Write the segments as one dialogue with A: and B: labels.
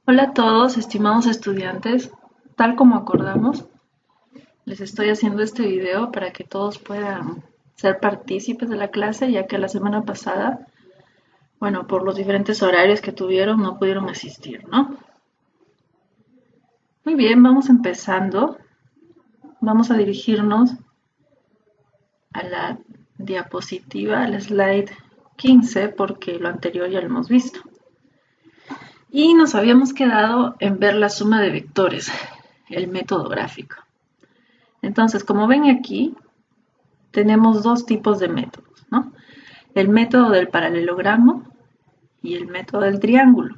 A: Hola a todos, estimados estudiantes. Tal como acordamos, les estoy haciendo este video para que todos puedan ser partícipes de la clase, ya que la semana pasada, bueno, por los diferentes horarios que tuvieron, no pudieron asistir, ¿no? Muy bien, vamos empezando. Vamos a dirigirnos a la diapositiva, al slide 15, porque lo anterior ya lo hemos visto. Y nos habíamos quedado en ver la suma de vectores, el método gráfico. Entonces, como ven aquí, tenemos dos tipos de métodos, ¿no? El método del paralelogramo y el método del triángulo.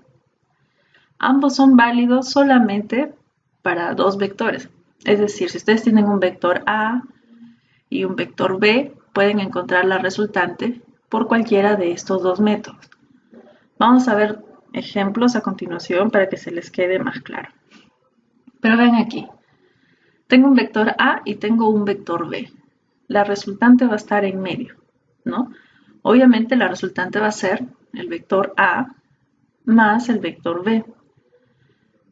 A: Ambos son válidos solamente para dos vectores. Es decir, si ustedes tienen un vector A y un vector B, pueden encontrar la resultante por cualquiera de estos dos métodos. Vamos a ver ejemplos a continuación para que se les quede más claro. Pero ven aquí, tengo un vector A y tengo un vector B. La resultante va a estar en medio, ¿no? Obviamente la resultante va a ser el vector A más el vector B.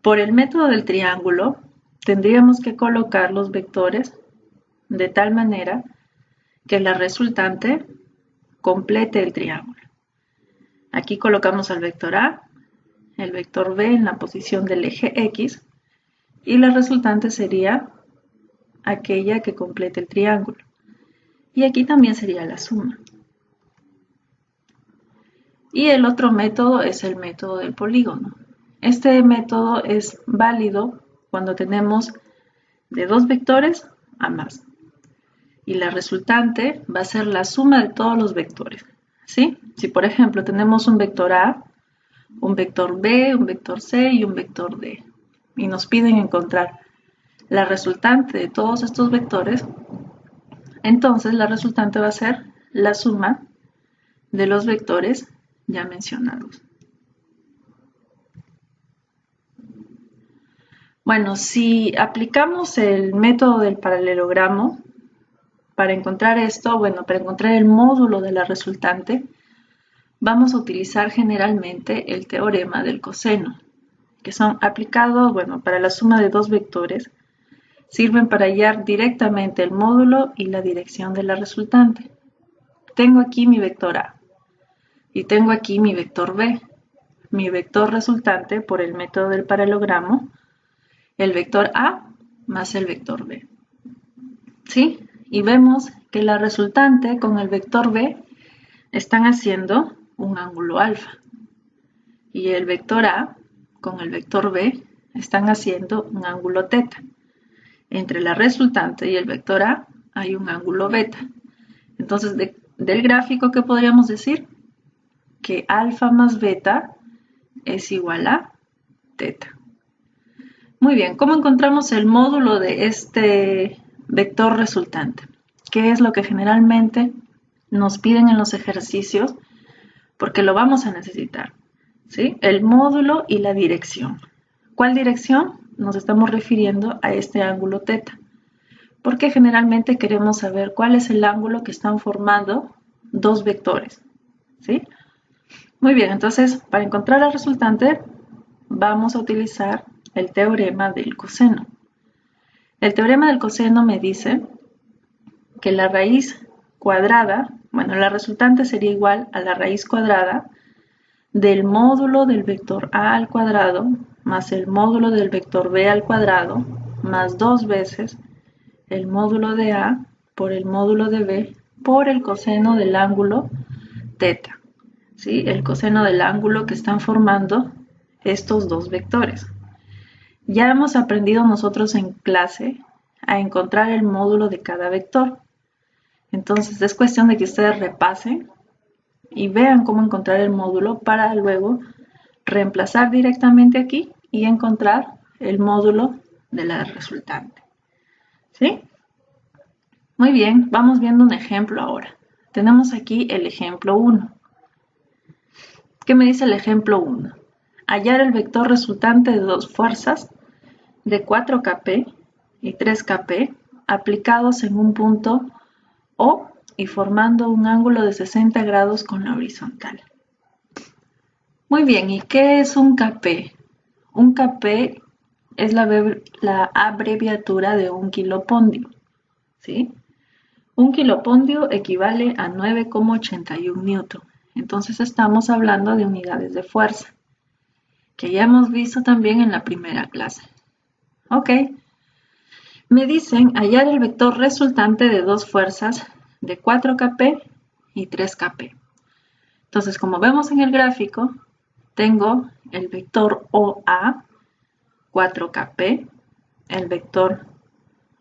A: Por el método del triángulo, tendríamos que colocar los vectores de tal manera que la resultante complete el triángulo. Aquí colocamos al vector A, el vector B en la posición del eje X y la resultante sería aquella que complete el triángulo. Y aquí también sería la suma. Y el otro método es el método del polígono. Este método es válido cuando tenemos de dos vectores a más. Y la resultante va a ser la suma de todos los vectores, ¿sí? Si por ejemplo tenemos un vector A, un vector B, un vector C y un vector D, y nos piden encontrar la resultante de todos estos vectores, entonces la resultante va a ser la suma de los vectores ya mencionados. Bueno, si aplicamos el método del paralelogramo, para encontrar esto, bueno, para encontrar el módulo de la resultante, vamos a utilizar generalmente el teorema del coseno, que son aplicados, bueno, para la suma de dos vectores, sirven para hallar directamente el módulo y la dirección de la resultante. Tengo aquí mi vector A y tengo aquí mi vector B. Mi vector resultante por el método del paralelogramo, el vector A más el vector B. ¿Sí? Y vemos que la resultante con el vector B están haciendo un ángulo alfa. Y el vector A con el vector B están haciendo un ángulo teta. Entre la resultante y el vector A hay un ángulo beta. Entonces, del gráfico, ¿qué podríamos decir? Que alfa más beta es igual a teta. Muy bien, ¿cómo encontramos el módulo de este vector resultante? ¿Qué es lo que generalmente nos piden en los ejercicios? Porque lo vamos a necesitar, ¿sí? El módulo y la dirección. ¿Cuál dirección? Nos estamos refiriendo a este ángulo teta, porque generalmente queremos saber cuál es el ángulo que están formando dos vectores, ¿sí? Muy bien, entonces para encontrar la resultante vamos a utilizar el teorema del coseno. El teorema del coseno me dice que la raíz cuadrada, bueno, la resultante sería igual a la raíz cuadrada del módulo del vector A al cuadrado más el módulo del vector B al cuadrado más dos veces el módulo de A por el módulo de B por el coseno del ángulo teta, ¿sí? El coseno del ángulo que están formando estos dos vectores. Ya hemos aprendido nosotros en clase a encontrar el módulo de cada vector. Entonces es cuestión de que ustedes repasen y vean cómo encontrar el módulo para luego reemplazar directamente aquí y encontrar el módulo de la resultante. ¿Sí? Muy bien, vamos viendo un ejemplo ahora. Tenemos aquí el ejemplo 1. ¿Qué me dice el ejemplo 1? Hallar el vector resultante de dos fuerzas de 4kp y 3kp aplicados en un punto O y formando un ángulo de 60 grados con la horizontal. Muy bien, ¿y qué es un kp? Un kp es la abreviatura de un kilopondio, ¿sí? Un kilopondio equivale a 9,81 newton. Entonces estamos hablando de unidades de fuerza, que ya hemos visto también en la primera clase. Ok. Me dicen hallar el vector resultante de dos fuerzas de 4 kp y 3 kp. Entonces, como vemos en el gráfico, tengo el vector OA, 4 kp, el vector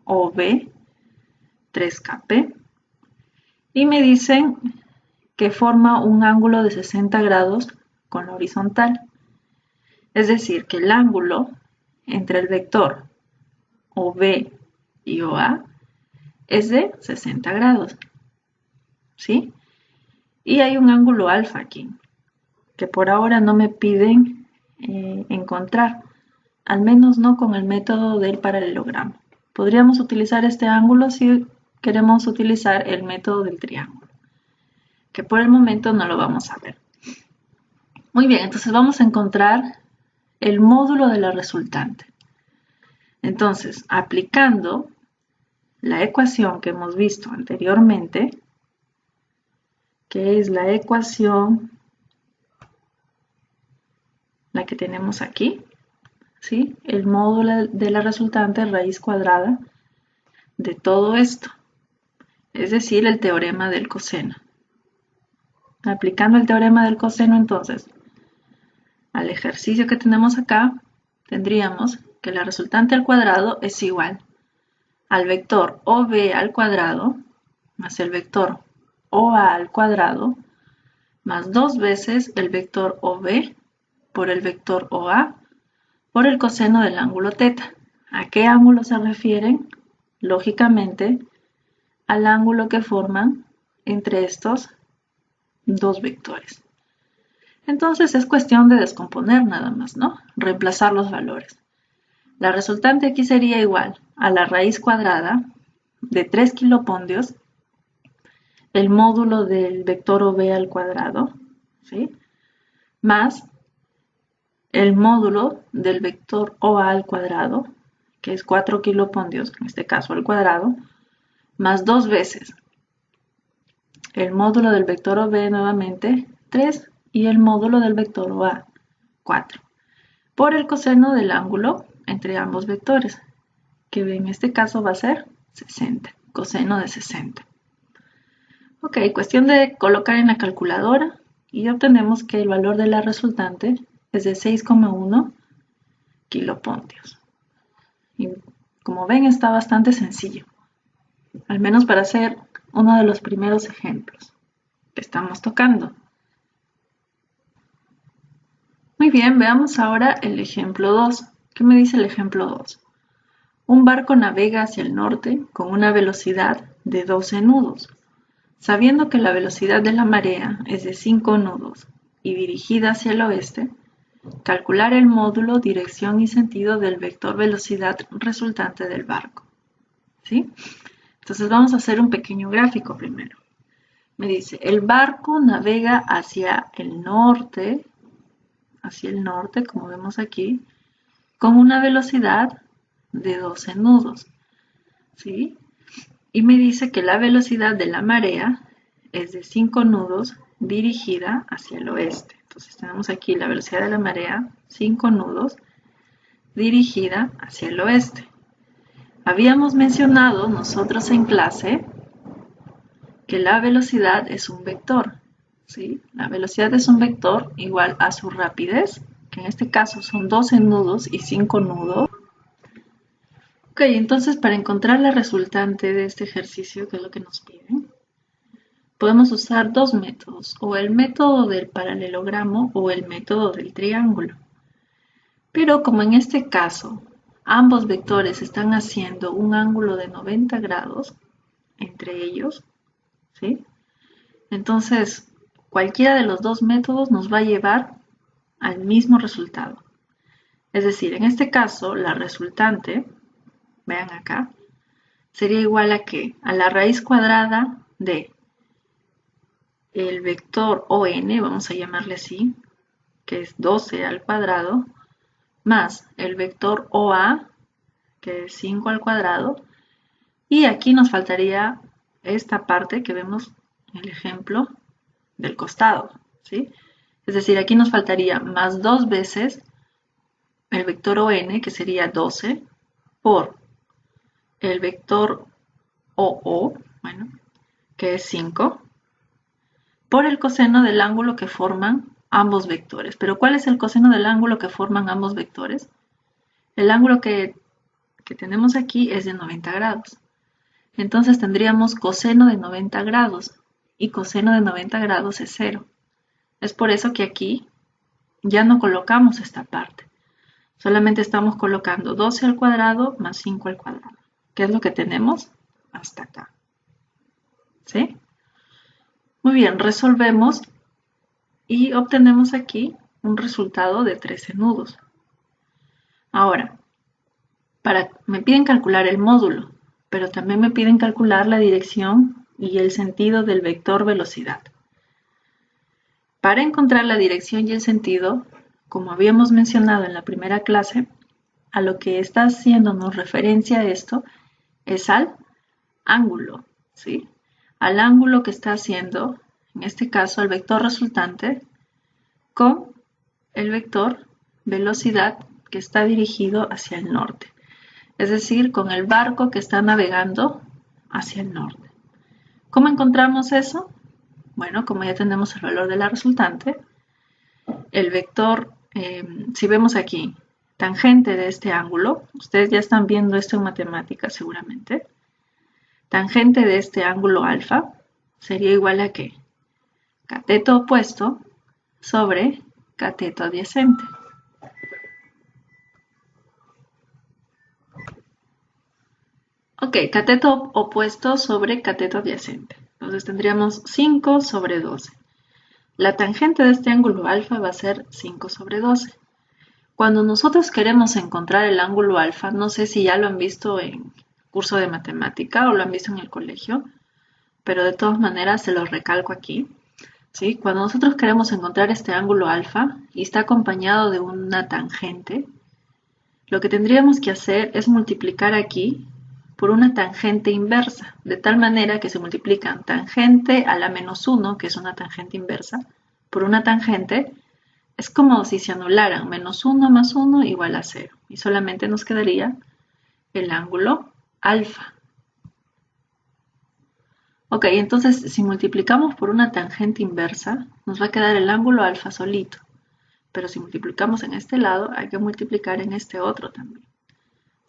A: OB, 3 kp, y me dicen que forma un ángulo de 60 grados con la horizontal. Es decir, que el ángulo entre el vector OB y OA es de 60 grados, ¿sí? Y hay un ángulo alfa aquí, que por ahora no me piden encontrar, al menos no con el método del paralelogramo. Podríamos utilizar este ángulo si queremos utilizar el método del triángulo, que por el momento no lo vamos a ver. Muy bien, entonces vamos a encontrar el módulo de la resultante. Entonces, aplicando la ecuación que hemos visto anteriormente, que es la ecuación, la que tenemos aquí, ¿sí? El módulo de la resultante raíz cuadrada de todo esto, es decir, el teorema del coseno. Aplicando el teorema del coseno, entonces, al ejercicio que tenemos acá, tendríamos que la resultante al cuadrado es igual al vector OB al cuadrado más el vector OA al cuadrado más 2 veces el vector OB por el vector OA por el coseno del ángulo θ. ¿A qué ángulo se refieren? Lógicamente, al ángulo que forman entre estos dos vectores. Entonces es cuestión de descomponer nada más, ¿no? Reemplazar los valores. La resultante aquí sería igual a la raíz cuadrada de 3 kilopondios, el módulo del vector OB al cuadrado, ¿sí? Más el módulo del vector OA al cuadrado, que es 4 kilopondios, en este caso al cuadrado, más 2 veces el módulo del vector OB nuevamente, 3, y el módulo del vector OA, 4, por el coseno del ángulo entre ambos vectores, que en este caso va a ser 60, coseno de 60. Ok, cuestión de colocar en la calculadora y obtenemos que el valor de la resultante es de 6,1 kilopondios. Y como ven, está bastante sencillo, al menos para hacer uno de los primeros ejemplos que estamos tocando. Muy bien, veamos ahora el ejemplo 2. ¿Qué me dice el ejemplo 2? Un barco navega hacia el norte con una velocidad de 12 nudos. Sabiendo que la velocidad de la marea es de 5 nudos y dirigida hacia el oeste, calcular el módulo, dirección y sentido del vector velocidad resultante del barco. ¿Sí? Entonces vamos a hacer un pequeño gráfico primero. Me dice, el barco navega hacia el norte, como vemos aquí, con una velocidad de 12 nudos. ¿Sí? Y me dice que la velocidad de la marea es de 5 nudos dirigida hacia el oeste. Entonces tenemos aquí la velocidad de la marea, 5 nudos, dirigida hacia el oeste. Habíamos mencionado nosotros en clase que la velocidad es un vector, ¿sí? La velocidad es un vector igual a su rapidez, que en este caso son 12 nudos y 5 nudos. Ok, entonces para encontrar la resultante de este ejercicio, que es lo que nos piden, podemos usar dos métodos, o el método del paralelogramo o el método del triángulo. Pero como en este caso ambos vectores están haciendo un ángulo de 90 grados entre ellos, ¿sí? Entonces cualquiera de los dos métodos nos va a llevar al mismo resultado. Es decir, en este caso la resultante, vean acá, sería igual a ¿qué? A la raíz cuadrada de el vector ON, vamos a llamarle así, que es 12 al cuadrado, más el vector OA, que es 5 al cuadrado, y aquí nos faltaría esta parte que vemos en el ejemplo del costado, ¿sí? Es decir, aquí nos faltaría más 2 veces el vector ON, que sería 12, por el vector OO, bueno, que es 5, por el coseno del ángulo que forman ambos vectores. Pero ¿cuál es el coseno del ángulo que forman ambos vectores? El ángulo que tenemos aquí es de 90 grados. Entonces tendríamos coseno de 90 grados y coseno de 90 grados es 0. Es por eso que aquí ya no colocamos esta parte. Solamente estamos colocando 12 al cuadrado más 5 al cuadrado. ¿Qué es lo que tenemos? Hasta acá. ¿Sí? Muy bien, resolvemos y obtenemos aquí un resultado de 13 nudos. Ahora, me piden calcular el módulo, pero también me piden calcular la dirección y el sentido del vector velocidad. Para encontrar la dirección y el sentido, como habíamos mencionado en la primera clase, a lo que está haciéndonos referencia a esto es al ángulo, ¿sí? Al ángulo que está haciendo, en este caso, el vector resultante con el vector velocidad que está dirigido hacia el norte. Es decir, con el barco que está navegando hacia el norte. ¿Cómo encontramos eso? Bueno, como ya tenemos el valor de la resultante, el vector, si vemos aquí, tangente de este ángulo, ustedes ya están viendo esto en matemáticas seguramente, tangente de este ángulo alfa sería igual a ¿qué? Cateto opuesto sobre cateto adyacente. Ok, cateto opuesto sobre cateto adyacente. Entonces tendríamos 5 sobre 12. La tangente de este ángulo alfa va a ser 5 sobre 12. Cuando nosotros queremos encontrar el ángulo alfa, no sé si ya lo han visto en curso de matemática o lo han visto en el colegio, pero de todas maneras se los recalco aquí. ¿Sí? Cuando nosotros queremos encontrar este ángulo alfa y está acompañado de una tangente, lo que tendríamos que hacer es multiplicar aquí por una tangente inversa, de tal manera que se multiplican tangente a la menos 1, que es una tangente inversa, por una tangente, es como si se anularan menos 1 más 1 igual a 0, y solamente nos quedaría el ángulo alfa. Ok, entonces si multiplicamos por una tangente inversa, nos va a quedar el ángulo alfa solito, pero si multiplicamos en este lado, hay que multiplicar en este otro también.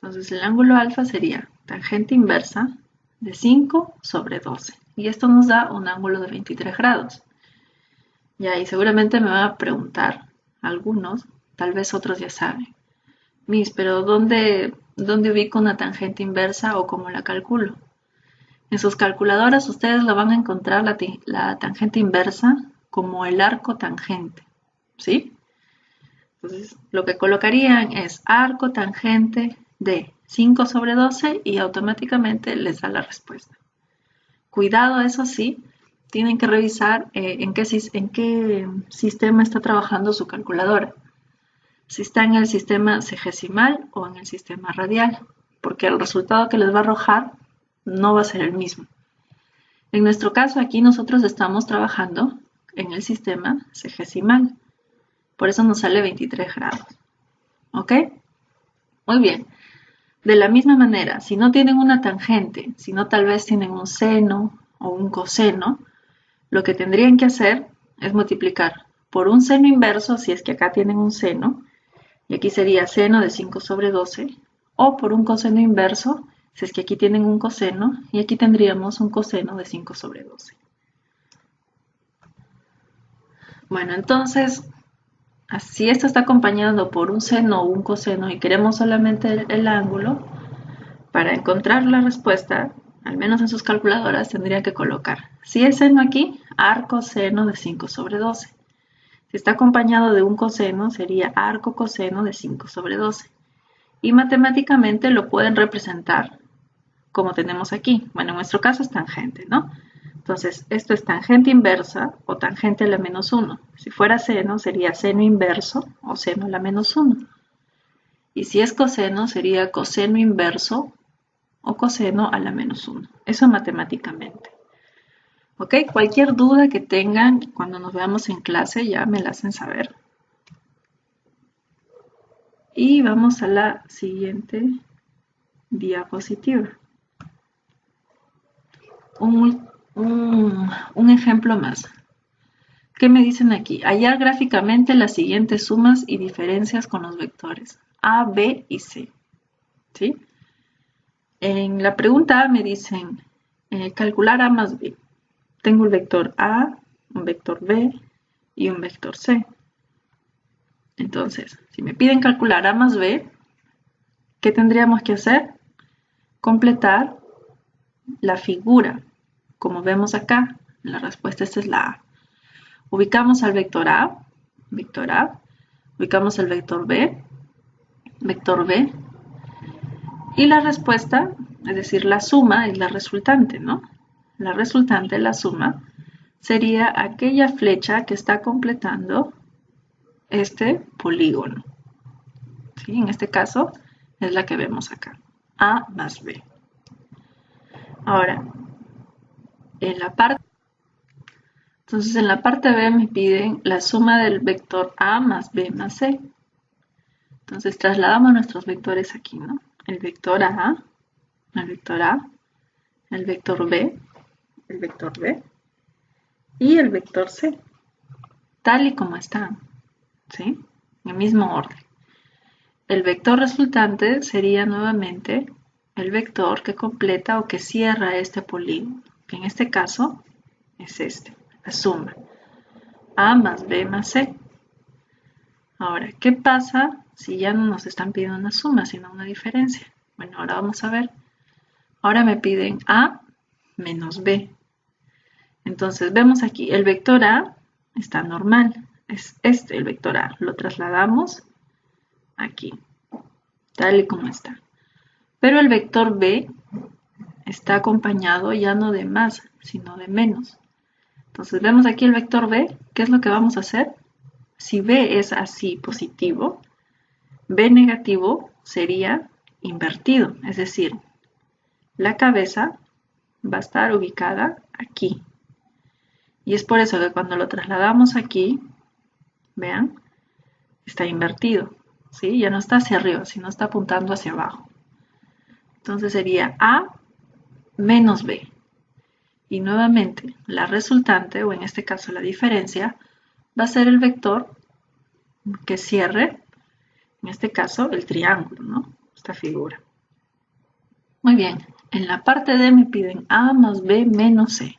A: Entonces el ángulo alfa sería tangente inversa de 5 sobre 12. Y esto nos da un ángulo de 23 grados. Y ahí seguramente me van a preguntar algunos, tal vez otros ya saben. Miss, pero ¿dónde ubico una tangente inversa o cómo la calculo? En sus calculadoras ustedes lo van a encontrar la tangente inversa como el arco tangente. ¿Sí? Entonces lo que colocarían es arco tangente de 5 sobre 12 y automáticamente les da la respuesta. Cuidado, eso sí, tienen que revisar en qué sistema está trabajando su calculadora. Si está en el sistema sexagesimal o en el sistema radial, porque el resultado que les va a arrojar no va a ser el mismo. En nuestro caso aquí nosotros estamos trabajando en el sistema sexagesimal. Por eso nos sale 23 grados. ¿Ok? Muy bien. De la misma manera, si no tienen una tangente, sino tal vez tienen un seno o un coseno, lo que tendrían que hacer es multiplicar por un seno inverso, si es que acá tienen un seno, y aquí sería seno de 5 sobre 12, o por un coseno inverso, si es que aquí tienen un coseno, y aquí tendríamos un coseno de 5 sobre 12. Bueno, entonces, si esto está acompañado por un seno o un coseno y queremos solamente el ángulo, para encontrar la respuesta, al menos en sus calculadoras, tendría que colocar, si es seno aquí, arco seno de 5 sobre 12. Si está acompañado de un coseno, sería arco coseno de 5 sobre 12. Y matemáticamente lo pueden representar como tenemos aquí. Bueno, en nuestro caso es tangente, ¿no? Entonces, esto es tangente inversa o tangente a la menos 1. Si fuera seno, sería seno inverso o seno a la menos 1. Y si es coseno, sería coseno inverso o coseno a la menos 1. Eso matemáticamente. ¿Ok? Cualquier duda que tengan cuando nos veamos en clase ya me la hacen saber. Y vamos a la siguiente diapositiva. Un ejemplo más. ¿Qué me dicen aquí? Hallar gráficamente las siguientes sumas y diferencias con los vectores A, B y C. ¿Sí? En la pregunta A me dicen calcular A más B. Tengo el vector A, un vector B y un vector C. Entonces, si me piden calcular A más B, ¿qué tendríamos que hacer? Completar la figura. Como vemos acá, la respuesta esta es la A. Ubicamos al vector A, ubicamos el vector B, y la respuesta, es decir, la suma es la resultante, ¿no? La resultante, la suma, sería aquella flecha que está completando este polígono. ¿Sí? En este caso es la que vemos acá, A más B. Ahora, entonces en la parte B me piden la suma del vector A más B más C. Entonces trasladamos nuestros vectores aquí, ¿no? El vector A, el vector A, el vector B y el vector C, tal y como están, ¿sí? En el mismo orden. El vector resultante sería nuevamente el vector que completa o que cierra este polígono, que en este caso es este, la suma. A más B más C. Ahora, ¿qué pasa si ya no nos están pidiendo una suma, sino una diferencia? Bueno, ahora vamos a ver. Ahora me piden A menos B. Entonces, vemos aquí, el vector A está normal. Es este el vector A. Lo trasladamos aquí, tal y como está. Pero el vector B está acompañado ya no de más, sino de menos. Entonces, vemos aquí el vector B. ¿Qué es lo que vamos a hacer? Si B es así positivo, B negativo sería invertido, es decir, la cabeza va a estar ubicada aquí. Y es por eso que cuando lo trasladamos aquí, vean, está invertido, ¿sí? Ya no está hacia arriba, sino está apuntando hacia abajo. Entonces sería A menos B. Y nuevamente, la resultante, o en este caso la diferencia, va a ser el vector que cierre, en este caso, el triángulo, ¿no? Esta figura. Muy bien, en la parte D me piden A más B menos C.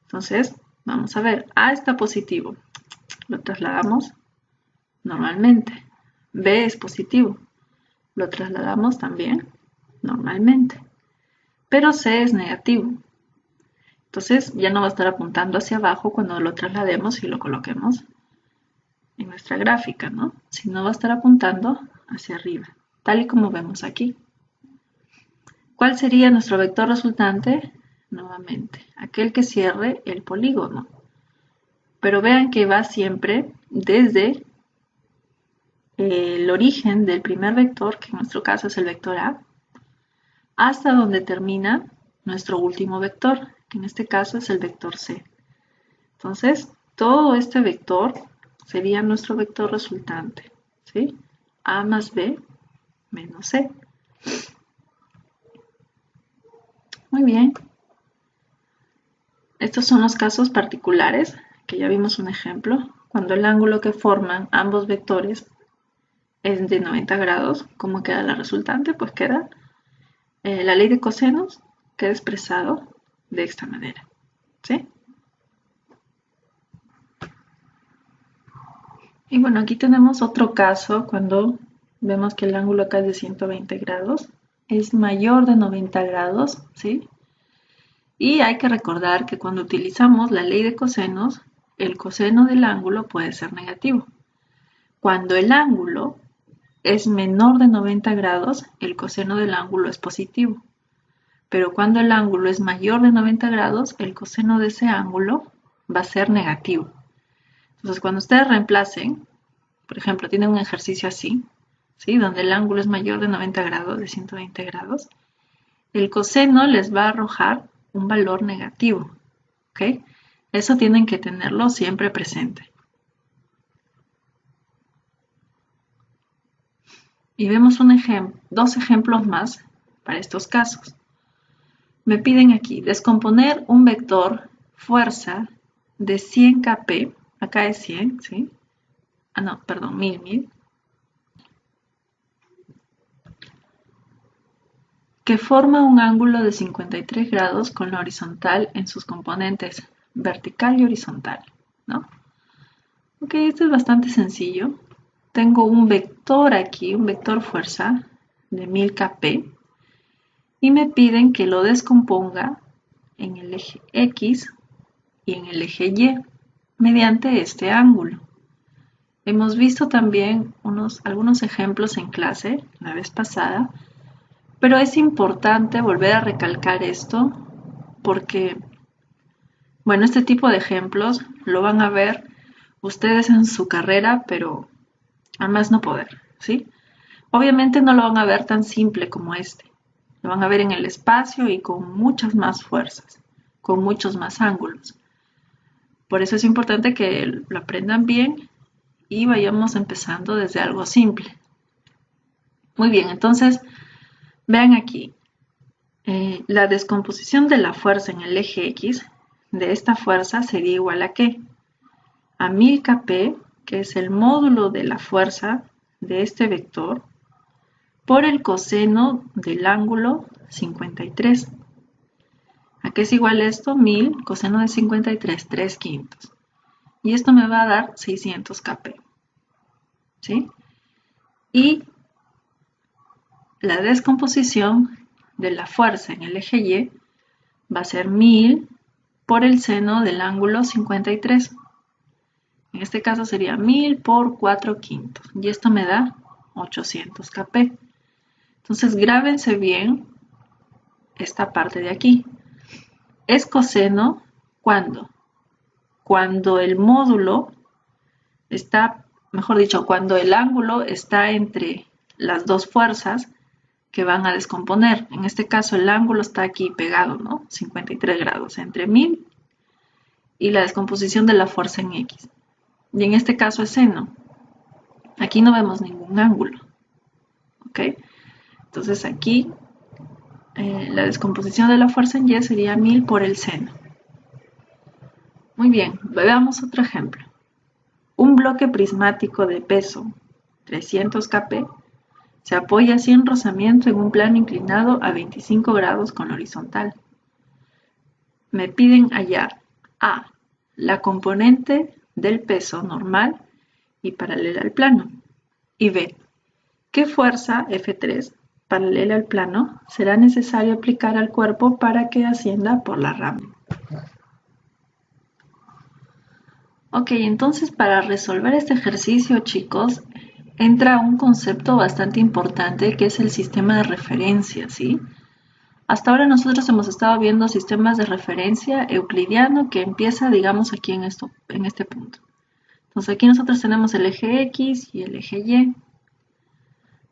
A: Entonces, vamos a ver, A está positivo, lo trasladamos normalmente. B es positivo, lo trasladamos también normalmente. Pero C es negativo. Entonces ya no va a estar apuntando hacia abajo cuando lo traslademos y lo coloquemos en nuestra gráfica, ¿no? Sino va a estar apuntando hacia arriba, tal y como vemos aquí. ¿Cuál sería nuestro vector resultante? Nuevamente, aquel que cierre el polígono. Pero vean que va siempre desde el origen del primer vector, que en nuestro caso es el vector A, hasta donde termina nuestro último vector, que en este caso es el vector C. Entonces, todo este vector sería nuestro vector resultante, ¿sí? A más B menos C. Muy bien. Estos son los casos particulares, que ya vimos un ejemplo. Cuando el ángulo que forman ambos vectores es de 90 grados, ¿cómo queda la resultante? Pues queda la ley de cosenos, queda expresado de esta manera, ¿sí? Y bueno, aquí tenemos otro caso cuando vemos que el ángulo acá es de 120 grados, es mayor de 90 grados, ¿sí? Y hay que recordar que cuando utilizamos la ley de cosenos, el coseno del ángulo puede ser negativo. Cuando el ángulo es menor de 90 grados, el coseno del ángulo es positivo. Pero cuando el ángulo es mayor de 90 grados, el coseno de ese ángulo va a ser negativo. Entonces, cuando ustedes reemplacen, por ejemplo, tienen un ejercicio así, ¿sí? Donde el ángulo es mayor de 90 grados, de 120 grados, el coseno les va a arrojar un valor negativo, ¿ok? Eso tienen que tenerlo siempre presente. Y vemos dos ejemplos más para estos casos. Me piden aquí descomponer un vector fuerza de 100 kp, acá es 100, ¿sí? Ah, no, perdón, 1000, que forma un ángulo de 53 grados con la horizontal en sus componentes vertical y horizontal, ¿no? Ok, esto es bastante sencillo. Tengo un vector aquí, un vector fuerza de 1000 kp y me piden que lo descomponga en el eje X y en el eje Y mediante este ángulo. Hemos visto también algunos ejemplos en clase la vez pasada, pero es importante volver a recalcar esto porque, bueno, este tipo de ejemplos lo van a ver ustedes en su carrera, pero a más no poder, ¿sí? Obviamente no lo van a ver tan simple como este. Lo van a ver en el espacio y con muchas más fuerzas, con muchos más ángulos. Por eso es importante que lo aprendan bien y vayamos empezando desde algo simple. Muy bien, entonces vean aquí. La descomposición de la fuerza en el eje X de esta fuerza sería igual a ¿qué? A 1000 kp, que es el módulo de la fuerza de este vector, por el coseno del ángulo 53. ¿A qué es igual esto? 1000 coseno de 53, 3/5. Y esto me va a dar 600 kp. ¿Sí? Y la descomposición de la fuerza en el eje Y va a ser 1000 por el seno del ángulo 53. En este caso sería 1000 por 4/5. Y esto me da 800 kp. Entonces grábense bien esta parte de aquí. Es coseno cuando el módulo está, mejor dicho, cuando el ángulo está entre las dos fuerzas que van a descomponer. En este caso el ángulo está aquí pegado, ¿no? 53 grados entre 1000 y la descomposición de la fuerza en X. Y en este caso es seno. Aquí no vemos ningún ángulo. ¿Ok? Entonces aquí la descomposición de la fuerza en Y sería 1000 por el seno. Muy bien, veamos otro ejemplo. Un bloque prismático de peso 300 kp se apoya sin rozamiento en un plano inclinado a 25 grados con horizontal. Me piden hallar A, la componente del peso normal y paralela al plano, y B, qué fuerza F3 paralela al plano será necesario aplicar al cuerpo para que ascienda por la rama. Ok, entonces para resolver este ejercicio, chicos, entra un concepto bastante importante que es el sistema de referencia, ¿sí? Hasta ahora nosotros hemos estado viendo sistemas de referencia euclidiano que empieza, digamos, aquí en este punto. Entonces aquí nosotros tenemos el eje X y el eje Y.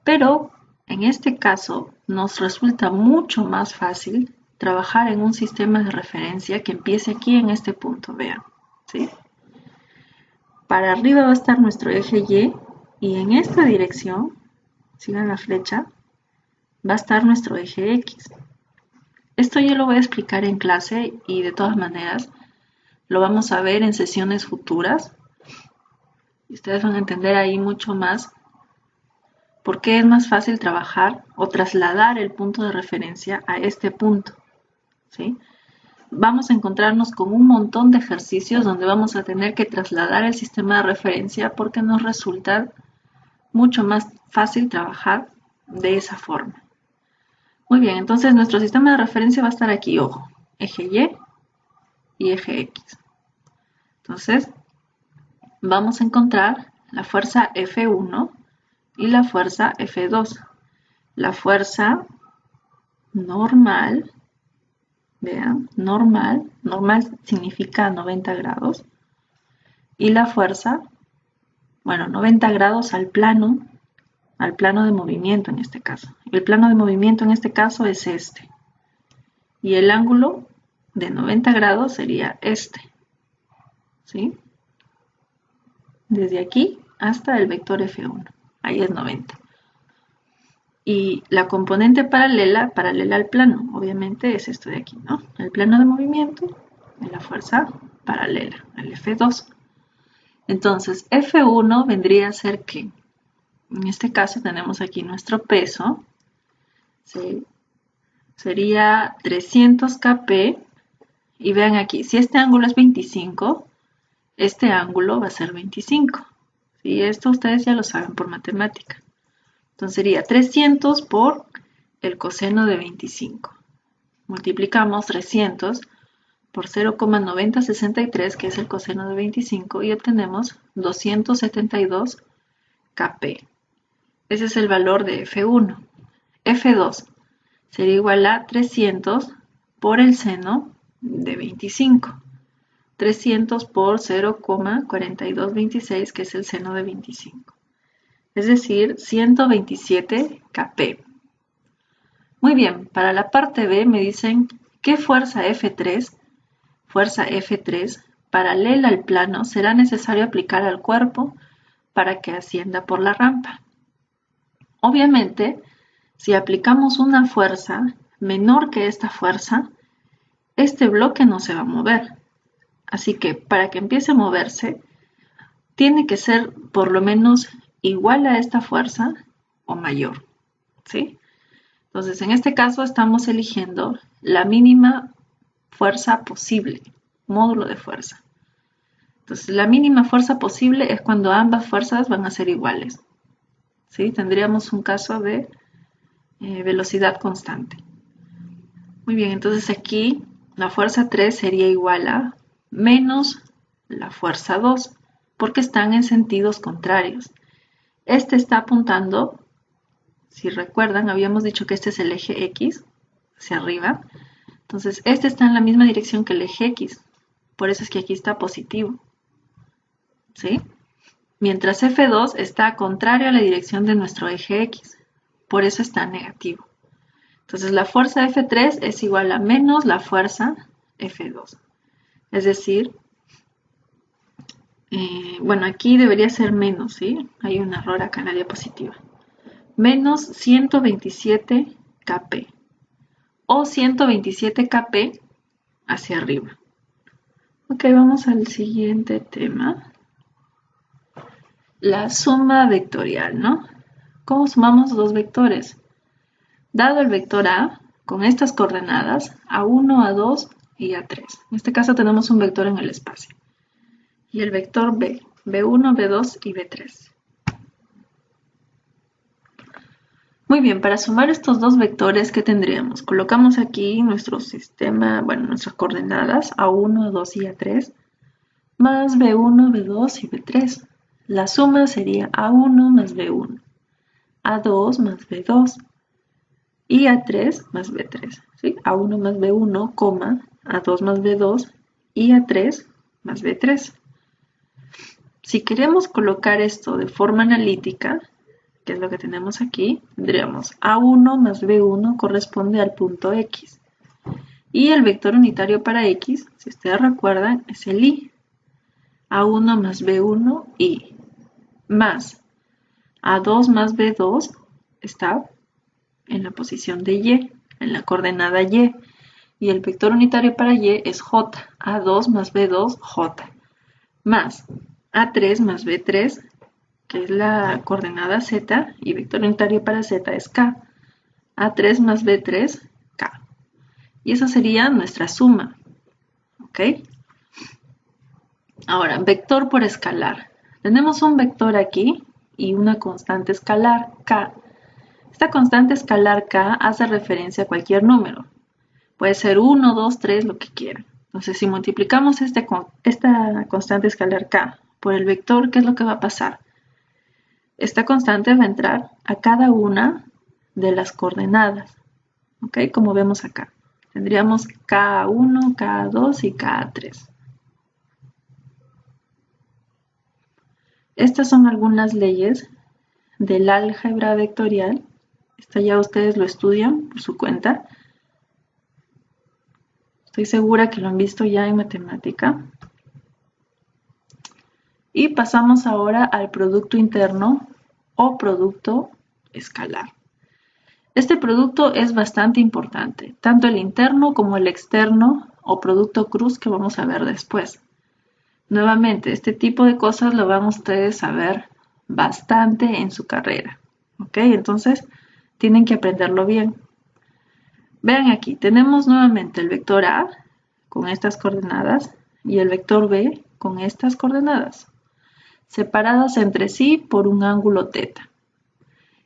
A: Pero en este caso nos resulta mucho más fácil trabajar en un sistema de referencia que empiece aquí en este punto, vean, ¿sí? Para arriba va a estar nuestro eje y en esta dirección, sigan la flecha, va a estar nuestro eje X. Esto yo lo voy a explicar en clase y de todas maneras lo vamos a ver en sesiones futuras. Y ustedes van a entender ahí mucho más por qué es más fácil trabajar o trasladar el punto de referencia a este punto, ¿sí? Vamos a encontrarnos con un montón de ejercicios donde vamos a tener que trasladar el sistema de referencia porque nos resulta mucho más fácil trabajar de esa forma. Muy bien, entonces nuestro sistema de referencia va a estar aquí, ojo, eje Y y eje X. Entonces, vamos a encontrar la fuerza F1 y la fuerza F2. La fuerza normal, vean, normal significa 90 grados, y la fuerza, bueno, 90 grados al plano, al plano de movimiento en este caso. El plano de movimiento en este caso es este. Y el ángulo de 90 grados sería este. ¿Sí? Desde aquí hasta el vector F1. Ahí es 90. Y la componente paralela al plano, obviamente es esto de aquí, ¿no? El plano de movimiento de la fuerza paralela, al F2. Entonces, F1 vendría a ser que, en este caso tenemos aquí nuestro peso, ¿sí? Sería 300 kp, y vean aquí, si este ángulo es 25, este ángulo va a ser 25. ¿Sí? Esto ustedes ya lo saben por matemática. Entonces sería 300 por el coseno de 25. Multiplicamos 300 por 0,9063, que es el coseno de 25, y obtenemos 272 kp. Ese es el valor de F1. F2 sería igual a 300 por el seno de 25. 300 por 0,4226, que es el seno de 25. Es decir, 127 kp. Muy bien, para la parte B me dicen ¿qué fuerza F3 paralela al plano será necesario aplicar al cuerpo para que ascienda por la rampa? Obviamente, si aplicamos una fuerza menor que esta fuerza, este bloque no se va a mover. Así que para que empiece a moverse, tiene que ser por lo menos igual a esta fuerza o mayor, ¿sí? Entonces, en este caso estamos eligiendo la mínima fuerza posible, módulo de fuerza. Entonces, la mínima fuerza posible es cuando ambas fuerzas van a ser iguales, ¿sí? Tendríamos un caso de velocidad constante. Muy bien, entonces aquí la fuerza 3 sería igual a menos la fuerza 2, porque están en sentidos contrarios. Este está apuntando, si recuerdan, habíamos dicho que este es el eje X, hacia arriba. Entonces, este está en la misma dirección que el eje X. Por eso es que aquí está positivo. ¿Sí? Mientras F2 está contrario a la dirección de nuestro eje X. Por eso está negativo. Entonces, la fuerza F3 es igual a menos la fuerza F2. Es decir, bueno, aquí debería ser menos, ¿sí? Hay un error acá en la diapositiva. Menos 127 kp. O 127 kp hacia arriba. Ok, vamos al siguiente tema. La suma vectorial, ¿no? ¿Cómo sumamos dos vectores? Dado el vector A, con estas coordenadas, A1, A2 y A3. En este caso tenemos un vector en el espacio. Y el vector B, B1, B2 y B3. Muy bien, para sumar estos dos vectores, ¿qué tendríamos? Colocamos aquí nuestro sistema, bueno, nuestras coordenadas, A1, A2 y A3, más B1, B2 y B3. La suma sería A1 más B1, A2 más B2 y A3 más B3. ¿Sí? A1 más B1, A2 más B2 y A3 más B3. Si queremos colocar esto de forma analítica, que es lo que tenemos aquí, tendríamos A1 más B1 corresponde al punto X. Y el vector unitario para X, si ustedes recuerdan, es el Y. A1 más B1, Y. Más A2 más B2 está en la posición de Y, en la coordenada Y. Y el vector unitario para Y es J. A2 más B2, J. Más A3 más B3, que es la coordenada Z, y vector unitario para Z es K. A3 más B3, K. Y esa sería nuestra suma. ¿Ok? Ahora, vector por escalar. Tenemos un vector aquí y una constante escalar, K. Esta constante escalar K hace referencia a cualquier número. Puede ser 1, 2, 3, lo que quieran. Entonces, si multiplicamos esta constante escalar K por el vector, ¿qué es lo que va a pasar? Esta constante va a entrar a cada una de las coordenadas, ¿ok? Como vemos acá. Tendríamos K1, K2 y K3. Estas son algunas leyes del álgebra vectorial. Esto ya ustedes lo estudian por su cuenta. Estoy segura que lo han visto ya en matemática. Y pasamos ahora al producto interno o producto escalar. Este producto es bastante importante, tanto el interno como el externo o producto cruz que vamos a ver después. Nuevamente, este tipo de cosas lo van ustedes a ver bastante en su carrera. ¿Ok? Entonces, tienen que aprenderlo bien. Vean aquí, tenemos nuevamente el vector A con estas coordenadas y el vector B con estas coordenadas, separadas entre sí por un ángulo θ.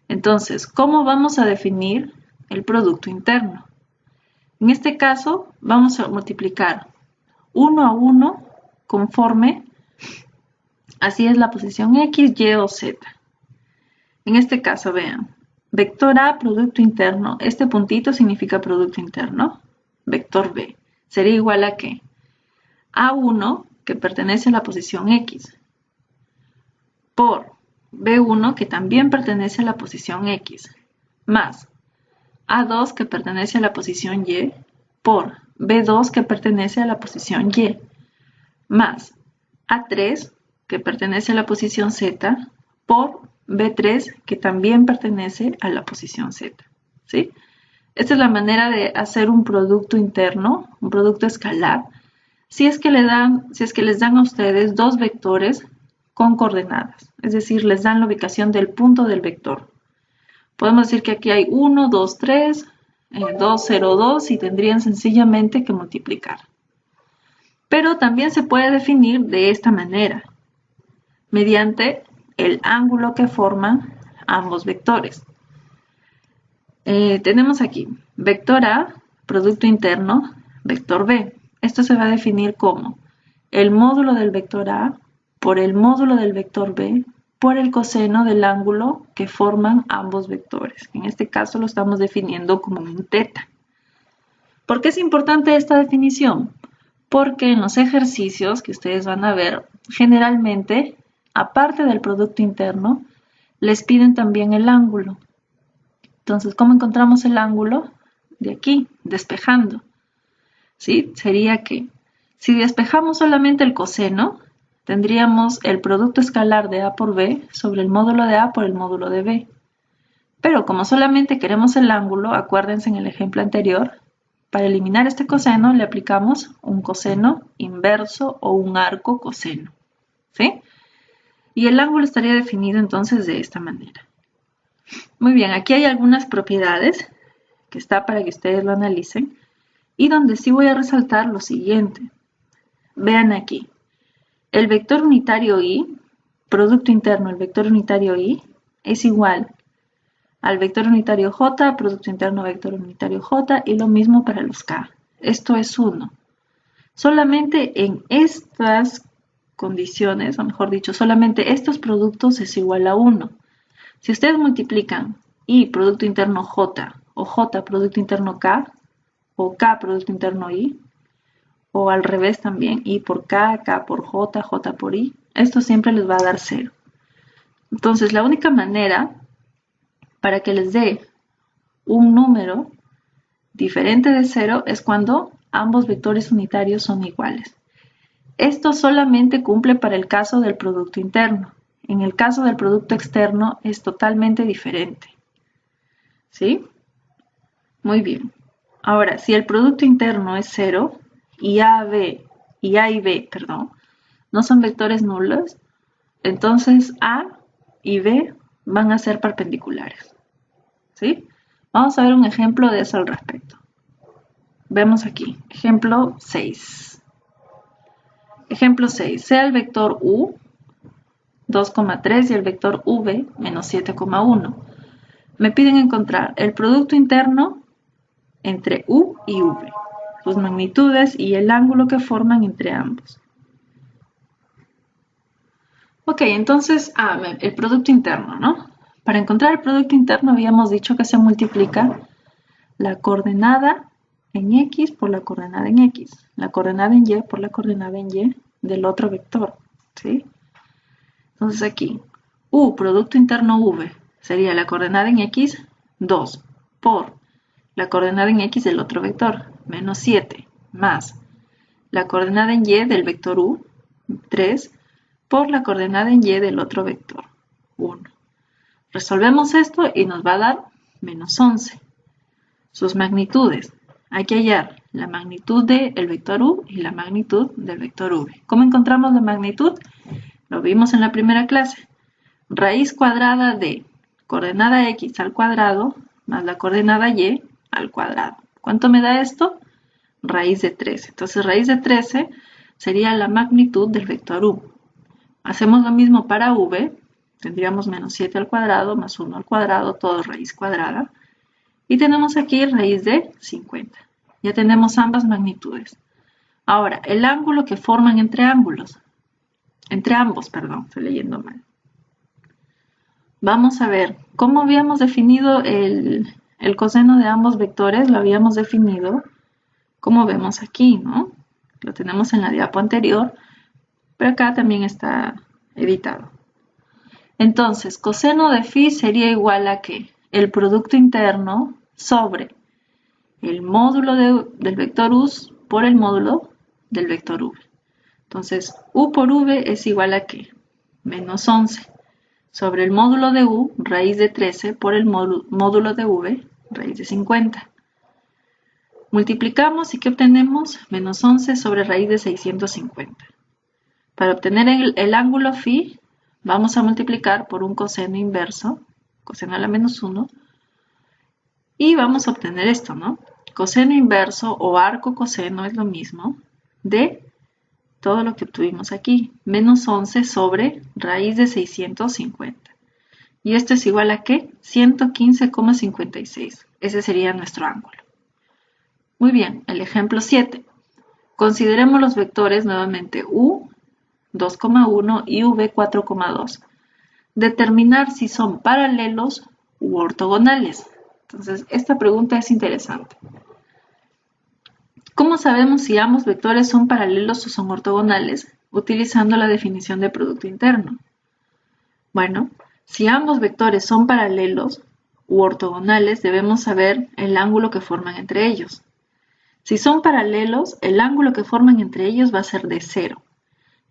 A: Entonces, ¿cómo vamos a definir el producto interno? En este caso, vamos a multiplicar 1 a 1 conforme así es la posición X, Y o Z. En este caso, vean, vector A, producto interno, este puntito significa producto interno, vector B, sería igual a ¿qué? A1, que pertenece a la posición X, por B1, que también pertenece a la posición X, más A2, que pertenece a la posición Y, por B2, que pertenece a la posición Y, más A3, que pertenece a la posición Z, por B3, que también pertenece a la posición Z. ¿Sí? Esta es la manera de hacer un producto interno, un producto escalar, si es que les dan a ustedes dos vectores con coordenadas, es decir, les dan la ubicación del punto del vector. Podemos decir que aquí hay 1, 2, 3, 2, 0, 2 y tendrían sencillamente que multiplicar. Pero también se puede definir de esta manera, mediante el ángulo que forman ambos vectores. Tenemos aquí vector A, producto interno, vector B. Esto se va a definir como el módulo del vector A por el módulo del vector B por el coseno del ángulo que forman ambos vectores. En este caso lo estamos definiendo como un θ. ¿Por qué es importante esta definición? Porque en los ejercicios que ustedes van a ver, generalmente, aparte del producto interno, les piden también el ángulo. Entonces, ¿cómo encontramos el ángulo? De aquí, despejando. ¿Sí? Sería que si despejamos solamente el coseno, tendríamos el producto escalar de A por B sobre el módulo de A por el módulo de B. Pero como solamente queremos el ángulo, acuérdense en el ejemplo anterior, para eliminar este coseno le aplicamos un coseno inverso o un arco coseno. ¿Sí? Y el ángulo estaría definido entonces de esta manera. Muy bien, aquí hay algunas propiedades que está para que ustedes lo analicen y donde sí voy a resaltar lo siguiente. Vean aquí, el vector unitario y, producto interno, el vector unitario y, es igual al vector unitario j, producto interno vector unitario j, y lo mismo para los k. Esto es 1. Solamente en estas condiciones, o mejor dicho, solamente estos productos es igual a 1. Si ustedes multiplican y producto interno j, o j producto interno k, o k producto interno y, o al revés también, y por k, k por j, j por i, esto siempre les va a dar 0. Entonces, la única manera para que les dé un número diferente de 0 es cuando ambos vectores unitarios son iguales. Esto solamente cumple para el caso del producto interno. En el caso del producto externo es totalmente diferente. ¿Sí? Muy bien. Ahora, si el producto interno es 0 y A y B, no son vectores nulos, entonces A y B van a ser perpendiculares. ¿Sí? Vamos a ver un ejemplo de eso al respecto. Vemos aquí, ejemplo 6. Ejemplo 6, sea el vector U 2,3 y el vector V menos 7,1. Me piden encontrar el producto interno entre U y V, sus magnitudes y el ángulo que forman entre ambos. Ok, entonces, el producto interno, ¿no? Para encontrar el producto interno habíamos dicho que se multiplica la coordenada en X por la coordenada en X, la coordenada en Y por la coordenada en Y del otro vector, ¿sí? Entonces aquí, U, producto interno V, sería la coordenada en X, 2, por la coordenada en X del otro vector, menos 7, más la coordenada en Y del vector U, 3, por la coordenada en Y del otro vector, 1. Resolvemos esto y nos va a dar menos 11. Sus magnitudes. Hay que hallar la magnitud del vector U y la magnitud del vector V. ¿Cómo encontramos la magnitud? Lo vimos en la primera clase. Raíz cuadrada de coordenada X al cuadrado más la coordenada Y al cuadrado. ¿Cuánto me da esto? Raíz de 13. Entonces, raíz de 13 sería la magnitud del vector U. Hacemos lo mismo para V. Tendríamos menos 7 al cuadrado más 1 al cuadrado, todo raíz cuadrada. Y tenemos aquí raíz de 50. Ya tenemos ambas magnitudes. Ahora, el ángulo que forman entre ambos, estoy leyendo mal. Vamos a ver, ¿cómo habíamos definido el coseno de ambos vectores? Lo habíamos definido, como vemos aquí, ¿no? Lo tenemos en la diapo anterior, pero acá también está editado. Entonces, coseno de phi sería igual a ¿qué? El producto interno sobre el módulo del vector U por el módulo del vector V. Entonces, U por V es igual a ¿qué? Menos 11 sobre el módulo de U, raíz de 13, por el módulo de V, raíz de 50. Multiplicamos y ¿qué obtenemos? Menos 11 sobre raíz de 650. Para obtener el ángulo phi, vamos a multiplicar por un coseno inverso, coseno a la menos 1, y vamos a obtener esto, ¿no? Coseno inverso o arco coseno es lo mismo de todo lo que obtuvimos aquí, menos 11 sobre raíz de 650. ¿Y esto es igual a qué? 115,56. Ese sería nuestro ángulo. Muy bien, el ejemplo 7. Consideremos los vectores nuevamente U 2,1 y V 4,2. Determinar si son paralelos u ortogonales. Entonces, esta pregunta es interesante. ¿Cómo sabemos si ambos vectores son paralelos o son ortogonales? Utilizando la definición de producto interno. Bueno, si ambos vectores son paralelos u ortogonales, debemos saber el ángulo que forman entre ellos. Si son paralelos, el ángulo que forman entre ellos va a ser de 0.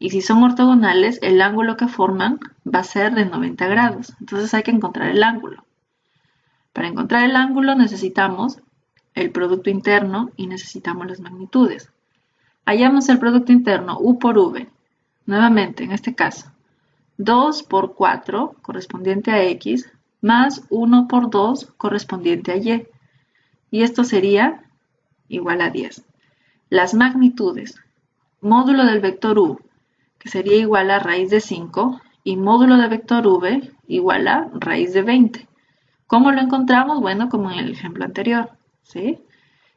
A: Y si son ortogonales, el ángulo que forman va a ser de 90 grados. Entonces hay que encontrar el ángulo. Para encontrar el ángulo necesitamos el producto interno y necesitamos las magnitudes. Hallamos el producto interno U por V. Nuevamente, en este caso, 2 por 4 correspondiente a X más 1 por 2 correspondiente a Y. Y esto sería igual a 10. Las magnitudes, módulo del vector U, que sería igual a raíz de 5, y módulo del vector V igual a raíz de 20. ¿Cómo lo encontramos? Bueno, como en el ejemplo anterior, ¿sí?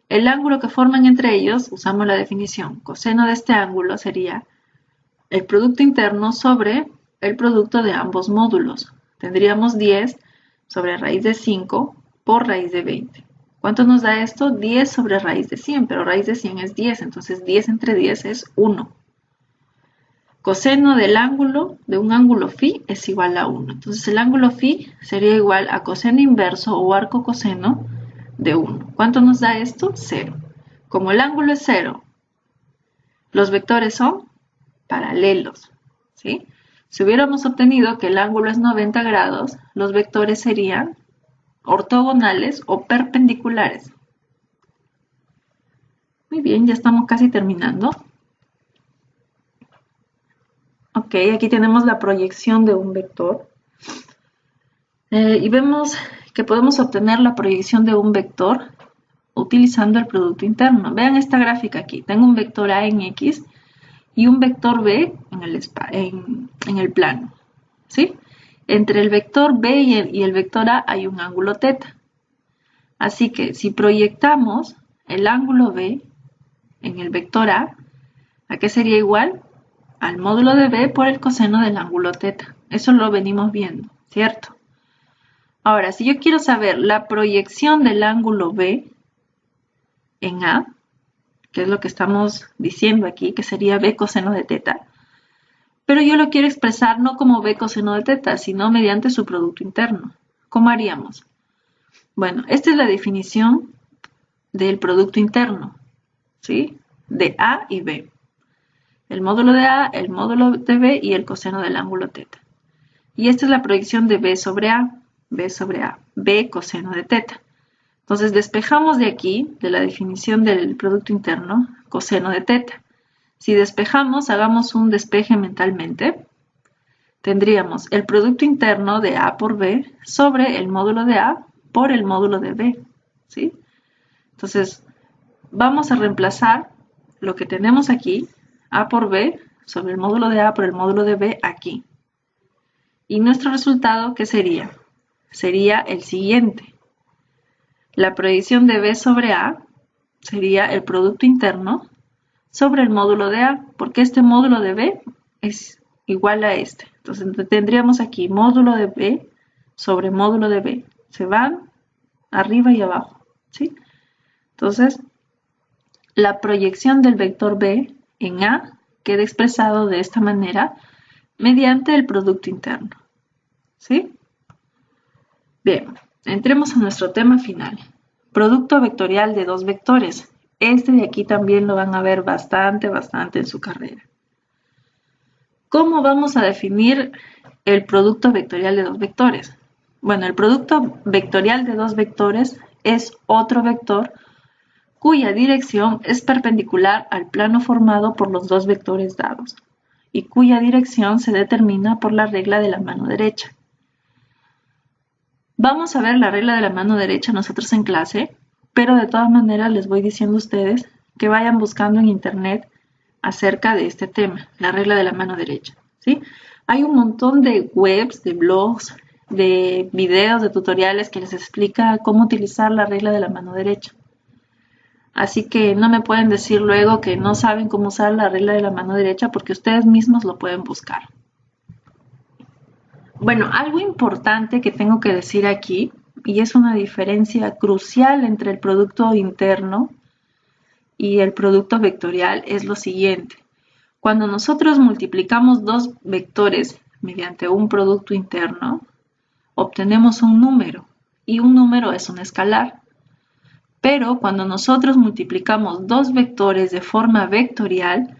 A: El ángulo que forman entre ellos, usamos la definición. Coseno de este ángulo sería el producto interno sobre el producto de ambos módulos. Tendríamos 10 sobre raíz de 5 por raíz de 20. ¿Cuánto nos da esto? 10 sobre raíz de 100, pero raíz de 100 es 10, entonces 10 entre 10 es 1. Coseno del ángulo de un ángulo phi es igual a 1. Entonces el ángulo phi sería igual a coseno inverso o arco coseno de 1. ¿Cuánto nos da esto? 0. Como el ángulo es 0, los vectores son paralelos, ¿sí? Si hubiéramos obtenido que el ángulo es 90 grados, los vectores serían ortogonales o perpendiculares. Muy bien, ya estamos casi terminando. Ok, aquí tenemos la proyección de un vector. Y vemos que podemos obtener la proyección de un vector utilizando el producto interno. Vean esta gráfica aquí. Tengo un vector A en X y un vector B en el plano, ¿sí? Entre el vector B y el vector A hay un ángulo θ. Así que si proyectamos el ángulo B en el vector A, ¿a qué sería igual? Al módulo de B por el coseno del ángulo θ. Eso lo venimos viendo, ¿cierto? Ahora, si yo quiero saber la proyección del ángulo B en A, que es lo que estamos diciendo aquí, que sería B coseno de θ, pero yo lo quiero expresar no como B coseno de θ, sino mediante su producto interno. ¿Cómo haríamos? Bueno, esta es la definición del producto interno, ¿sí? De A y B. El módulo de A, el módulo de B y el coseno del ángulo teta. Y esta es la proyección de B sobre A, B sobre A, B coseno de teta. Entonces despejamos de aquí, de la definición del producto interno, coseno de teta. Si despejamos, hagamos un despeje mentalmente. Tendríamos el producto interno de A por B sobre el módulo de A por el módulo de B, ¿sí? Entonces, vamos a reemplazar lo que tenemos aquí, A por B, sobre el módulo de A por el módulo de B aquí. Y nuestro resultado, ¿qué sería? Sería el siguiente. La proyección de B sobre A sería el producto interno sobre el módulo de A, porque este módulo de B es igual a este. Entonces tendríamos aquí módulo de B sobre módulo de B. Se van arriba y abajo, ¿sí? Entonces, la proyección del vector B en A queda expresado de esta manera mediante el producto interno, ¿sí? Bien, entremos a nuestro tema final. Producto vectorial de dos vectores. Este de aquí también lo van a ver bastante en su carrera. ¿Cómo vamos a definir el producto vectorial de dos vectores? Bueno, el producto vectorial de dos vectores es otro vector cuya dirección es perpendicular al plano formado por los dos vectores dados y cuya dirección se determina por la regla de la mano derecha. Vamos a ver la regla de la mano derecha nosotros en clase, pero de todas maneras les voy diciendo a ustedes que vayan buscando en internet acerca de este tema, la regla de la mano derecha, ¿sí? Hay un montón de webs, de blogs, de videos, de tutoriales que les explica cómo utilizar la regla de la mano derecha. Así que no me pueden decir luego que no saben cómo usar la regla de la mano derecha porque ustedes mismos lo pueden buscar. Bueno, algo importante que tengo que decir aquí, y es una diferencia crucial entre el producto interno y el producto vectorial, es lo siguiente. Cuando nosotros multiplicamos dos vectores mediante un producto interno, obtenemos un número, y un número es un escalar. Pero cuando nosotros multiplicamos dos vectores de forma vectorial,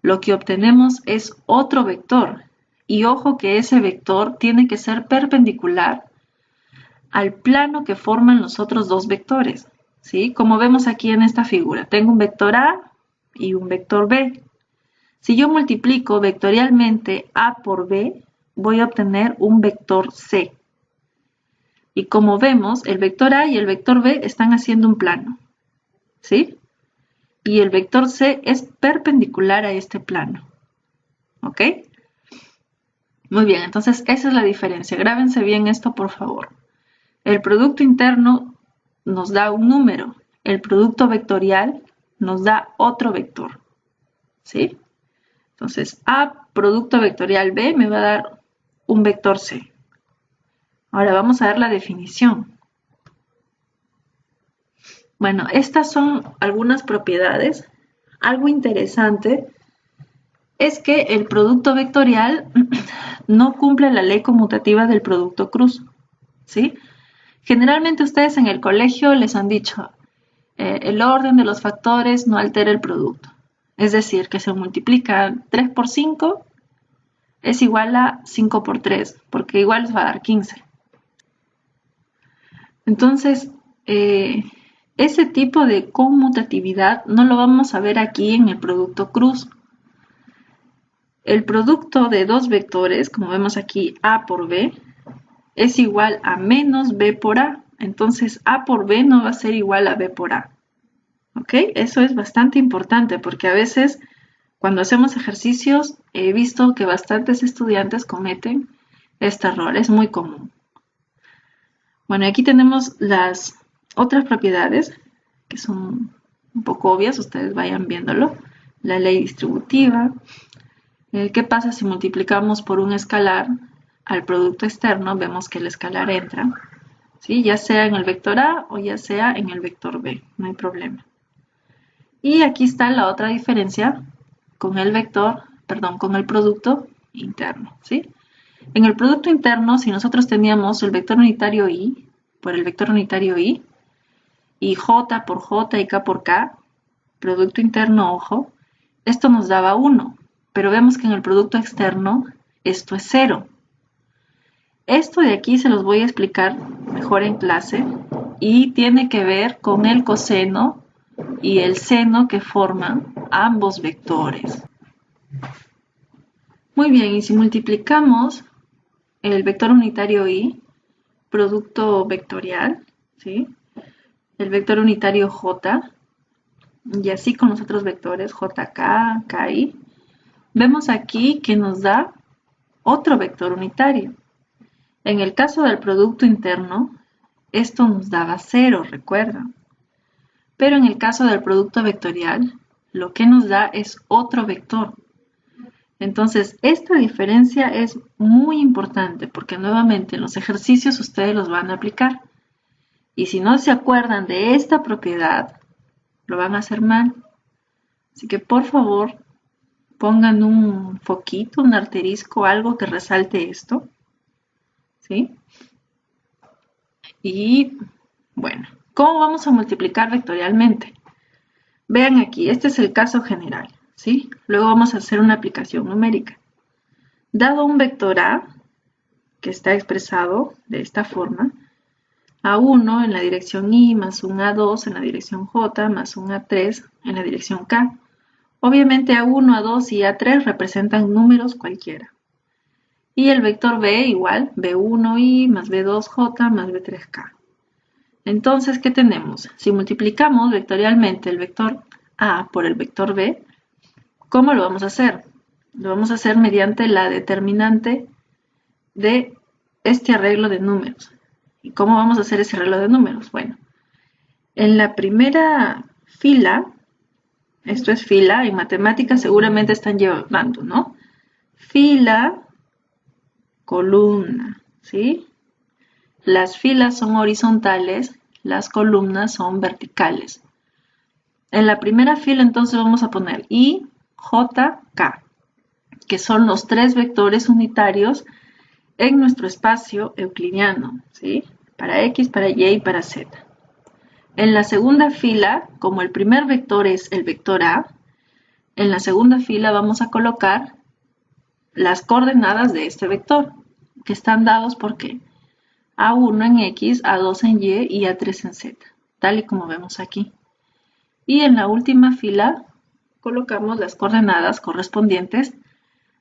A: lo que obtenemos es otro vector. Y ojo que ese vector tiene que ser perpendicular al plano que forman los otros dos vectores, ¿sí? Como vemos aquí en esta figura, tengo un vector A y un vector B. Si yo multiplico vectorialmente A por B, voy a obtener un vector C. Y como vemos, el vector A y el vector B están haciendo un plano, ¿sí? Y el vector C es perpendicular a este plano, ¿ok? Muy bien, entonces esa es la diferencia. Grábense bien esto, por favor. El producto interno nos da un número. El producto vectorial nos da otro vector, ¿sí? Entonces, A producto vectorial B me va a dar un vector C. Ahora vamos a ver la definición. Bueno, estas son algunas propiedades. Algo interesante es que el producto vectorial no cumple la ley conmutativa del producto cruz, ¿sí? Generalmente ustedes en el colegio les han dicho, el orden de los factores no altera el producto. Es decir, que se multiplica 3 por 5 es igual a 5 por 3, porque igual les va a dar 15. Entonces, ese tipo de conmutatividad no lo vamos a ver aquí en el producto cruz. El producto de dos vectores, como vemos aquí, A por B, es igual a menos B por A. Entonces, A por B no va a ser igual a B por A. ¿Ok? Eso es bastante importante porque a veces cuando hacemos ejercicios he visto que bastantes estudiantes cometen este error. Es muy común. Bueno, aquí tenemos las otras propiedades que son un poco obvias. Ustedes vayan viéndolo. La ley distributiva. ¿Qué pasa si multiplicamos por un escalar al producto externo? Vemos que el escalar entra, ¿sí? Ya sea en el vector A o ya sea en el vector B, no hay problema. Y aquí está la otra diferencia con el vector, perdón, con el producto interno, ¿sí? En el producto interno, si nosotros teníamos el vector unitario I por el vector unitario I, y J por J y K por K, producto interno, ojo, esto nos daba 1, pero vemos que en el producto externo esto es 0. Esto de aquí se los voy a explicar mejor en clase y tiene que ver con el coseno y el seno que forman ambos vectores. Muy bien, y si multiplicamos el vector unitario I, producto vectorial, ¿sí? El vector unitario J, y así con los otros vectores, JK, KI, vemos aquí que nos da otro vector unitario. En el caso del producto interno, esto nos daba 0, recuerdan. Pero en el caso del producto vectorial, lo que nos da es otro vector. Entonces, esta diferencia es muy importante porque nuevamente en los ejercicios ustedes los van a aplicar. Y si no se acuerdan de esta propiedad, lo van a hacer mal. Así que por favor, pongan un foquito, un asterisco, algo que resalte esto. ¿Sí? Y bueno, ¿cómo vamos a multiplicar vectorialmente? Vean aquí, este es el caso general, ¿sí? Luego vamos a hacer una aplicación numérica. Dado un vector A, que está expresado de esta forma, A1 en la dirección I más un A2 en la dirección J más un A3 en la dirección K. Obviamente A1, A2 y A3 representan números cualquiera. Y el vector B igual, B1I más B2J más B3K. Entonces, ¿qué tenemos? Si multiplicamos vectorialmente el vector A por el vector B, ¿cómo lo vamos a hacer? Lo vamos a hacer mediante la determinante de este arreglo de números. ¿Y cómo vamos a hacer ese arreglo de números? Bueno, en la primera fila, esto es fila, en matemáticas seguramente están llevando, ¿no? Fila, columna, ¿sí? Las filas son horizontales, las columnas son verticales. En la primera fila entonces vamos a poner I, J, K, que son los tres vectores unitarios en nuestro espacio euclidiano, ¿sí? Para X, para Y y para Z. En la segunda fila, como el primer vector es el vector A, en la segunda fila vamos a colocar las coordenadas de este vector, que están dados por ¿qué? A1 en X, A2 en Y y A3 en Z, tal y como vemos aquí. Y en la última fila colocamos las coordenadas correspondientes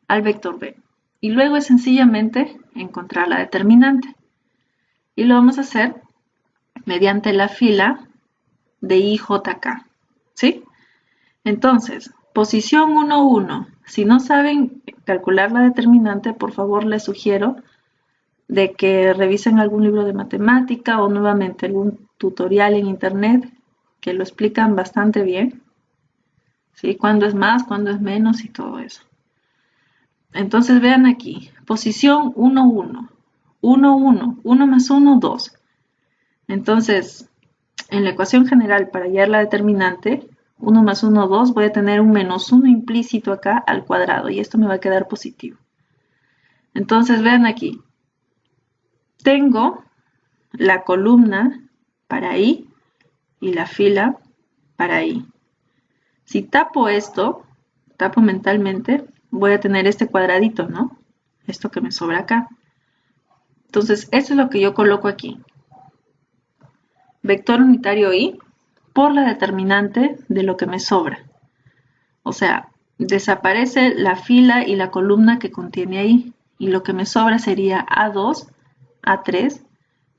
A: al vector B. Y luego es sencillamente encontrar la determinante. Y lo vamos a hacer mediante la fila de IJK, ¿sí? Entonces, posición 1, 1. Si no saben calcular la determinante, por favor les sugiero de que revisen algún libro de matemática o nuevamente algún tutorial en internet que lo explican bastante bien, ¿sí? Cuándo es más, cuándo es menos y todo eso. Entonces vean aquí, posición 1, 1, 1, 1, 1 más 1, 2. Entonces, en la ecuación general para hallar la determinante, 1 más 1, 2, voy a tener un menos 1 implícito acá al cuadrado y esto me va a quedar positivo. Entonces vean aquí, tengo la columna para I y la fila para I. Si tapo esto, tapo mentalmente, voy a tener este cuadradito, ¿no? Esto que me sobra acá. Entonces, esto es lo que yo coloco aquí. Vector unitario I por la determinante de lo que me sobra. O sea, desaparece la fila y la columna que contiene ahí. Y lo que me sobra sería A2, A3,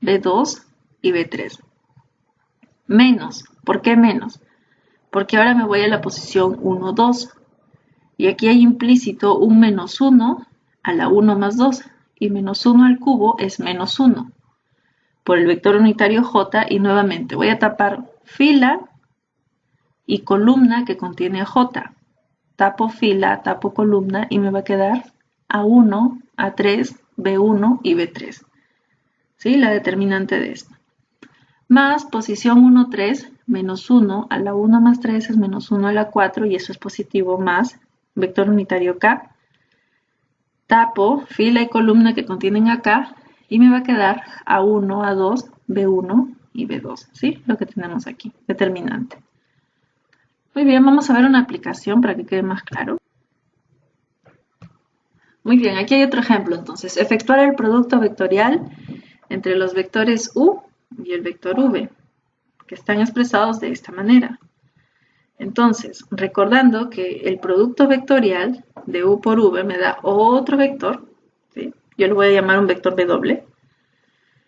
A: B2 y B3. Menos. ¿Por qué menos? Porque ahora me voy a la posición 1, 2. Y aquí hay implícito un menos 1 a la 1 más 2. Y menos 1 al cubo es menos 1. Por el vector unitario J. Y nuevamente voy a tapar fila y columna que contiene J. Tapo fila, tapo columna y me va a quedar A1, A3, B1 y B3. ¿Sí? La determinante de esto. Más posición 1, 3, menos 1 a la 1 más 3 es menos 1 a la 4 y eso es positivo más vector unitario K. tapo fila y columna que contienen acá y me va a quedar A1, A2, B1 y B2, ¿sí? Lo que tenemos aquí, determinante. Muy bien, vamos a ver una aplicación para que quede más claro. Muy bien, aquí hay otro ejemplo. Entonces, efectuar el producto vectorial entre los vectores U y el vector V, que están expresados de esta manera. Entonces, recordando que el producto vectorial de U por V me da otro vector, ¿sí? Yo lo voy a llamar un vector W.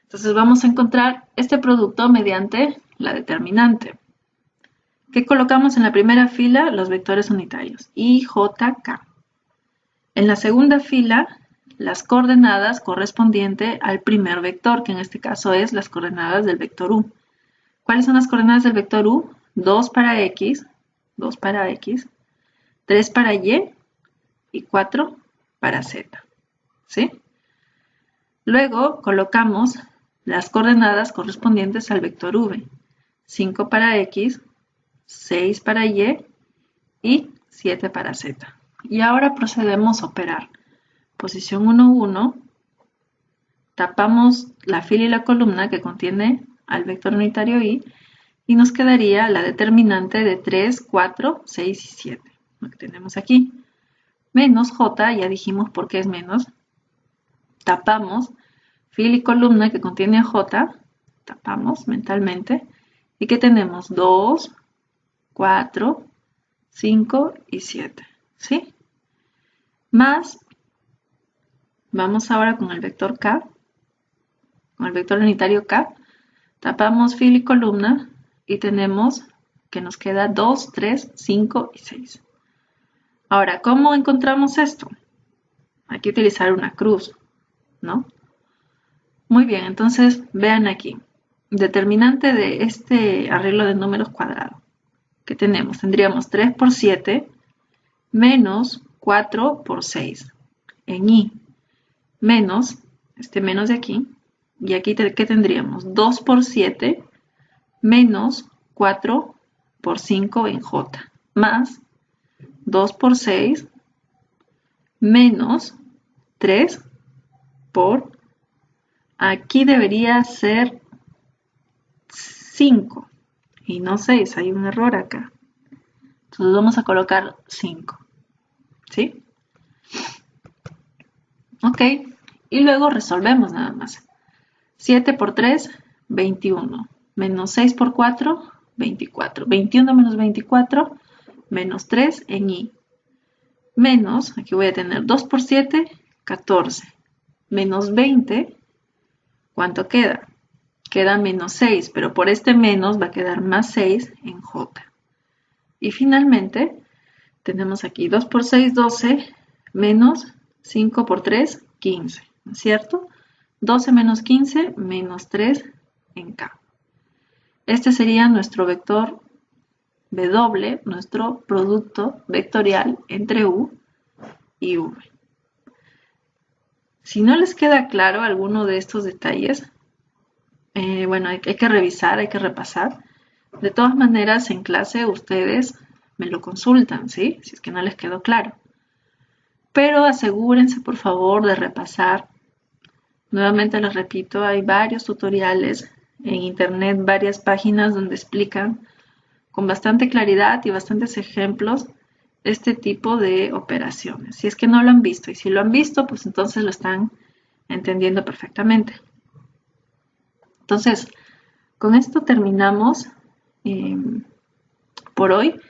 A: Entonces vamos a encontrar este producto mediante la determinante. ¿Qué colocamos en la primera fila? Los vectores unitarios, I, J, K. En la segunda fila, las coordenadas correspondientes al primer vector, que en este caso es las coordenadas del vector U. ¿Cuáles son las coordenadas del vector U? 2 para X, 3 para Y y 4 para Z, ¿sí? Luego colocamos las coordenadas correspondientes al vector V. 5 para X, 6 para Y y 7 para Z. Y ahora procedemos a operar. Posición 1, 1. Tapamos la fila y la columna que contiene al vector unitario Y y nos quedaría la determinante de 3, 4, 6 y 7. Lo que tenemos aquí. Menos J, ya dijimos por qué es menos. Tapamos fila y columna que contiene J, tapamos mentalmente, y que tenemos 2, 4, 5 y 7, ¿sí? Más, vamos ahora con el vector K, con el vector unitario K, tapamos fila y columna y tenemos que nos queda 2, 3, 5 y 6. Ahora, ¿cómo encontramos esto? Hay que utilizar una cruz, ¿no? Muy bien, entonces vean aquí. Determinante de este arreglo de números cuadrados. ¿Qué tenemos? Tendríamos 3 por 7 menos 4 por 6 en I. Menos, este menos de aquí. Y aquí, ¿qué tendríamos? 2 por 7 menos 4 por 5 en J. Más 2 por 6 menos 3 por... Aquí debería ser 5 y no 6, hay un error acá. Entonces vamos a colocar 5, ¿sí? Ok, y luego resolvemos nada más. 7 por 3, 21, menos 6 por 4, 24. 21 menos 24, menos 3 en I. Menos, aquí voy a tener 2 por 7, 14. Menos 20, ¿cuánto queda? Queda menos 6, pero por este menos va a quedar más 6 en J. Y finalmente, tenemos aquí 2 por 6, 12, menos 5 por 3, 15, ¿no es cierto? 12 menos 15, menos 3 en K. Este sería nuestro vector W, nuestro producto vectorial entre U y V. Si no les queda claro alguno de estos detalles, bueno, hay que revisar, hay que repasar. De todas maneras, en clase ustedes me lo consultan, ¿sí? Si es que no les quedó claro. Pero asegúrense, por favor, de repasar. Nuevamente les repito, hay varios tutoriales en internet, varias páginas donde explican con bastante claridad y bastantes ejemplos este tipo de operaciones. Si es que no lo han visto, y si lo han visto, pues entonces lo están entendiendo perfectamente. Entonces, con esto terminamos por hoy.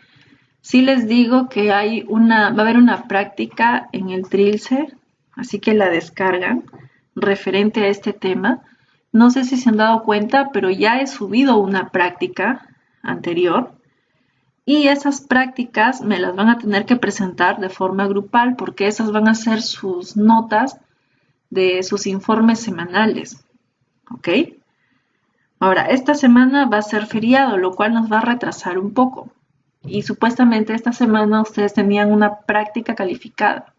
A: Sí les digo que va a haber una práctica en el Trilce, así que la descargan referente a este tema. No sé si se han dado cuenta, pero ya he subido una práctica anterior y esas prácticas me las van a tener que presentar de forma grupal porque esas van a ser sus notas de sus informes semanales. ¿Ok? Ahora, esta semana va a ser feriado, lo cual nos va a retrasar un poco. Y supuestamente esta semana ustedes tenían una práctica calificada.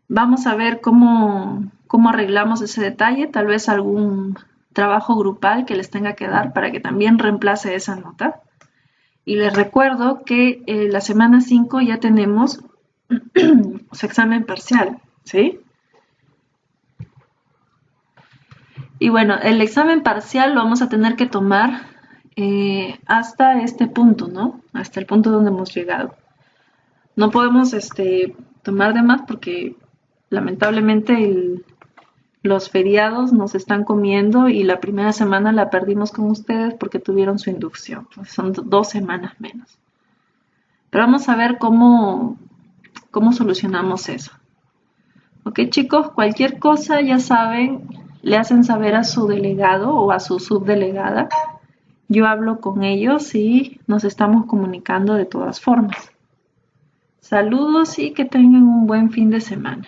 A: Vamos a ver cómo arreglamos ese detalle, tal vez algún trabajo grupal que les tenga que dar para que también reemplace esa nota. Y les recuerdo que la semana 5 ya tenemos su examen parcial, ¿sí? Y bueno, el examen parcial lo vamos a tener que tomar hasta este punto, ¿no? Hasta el punto donde hemos llegado. No podemos tomar de más porque lamentablemente los feriados nos están comiendo y la primera semana la perdimos con ustedes porque tuvieron su inducción. Pues son 2 semanas menos. Pero vamos a ver cómo solucionamos eso. Ok, chicos, cualquier cosa ya saben, le hacen saber a su delegado o a su subdelegada. Yo hablo con ellos y nos estamos comunicando de todas formas. Saludos y que tengan un buen fin de semana.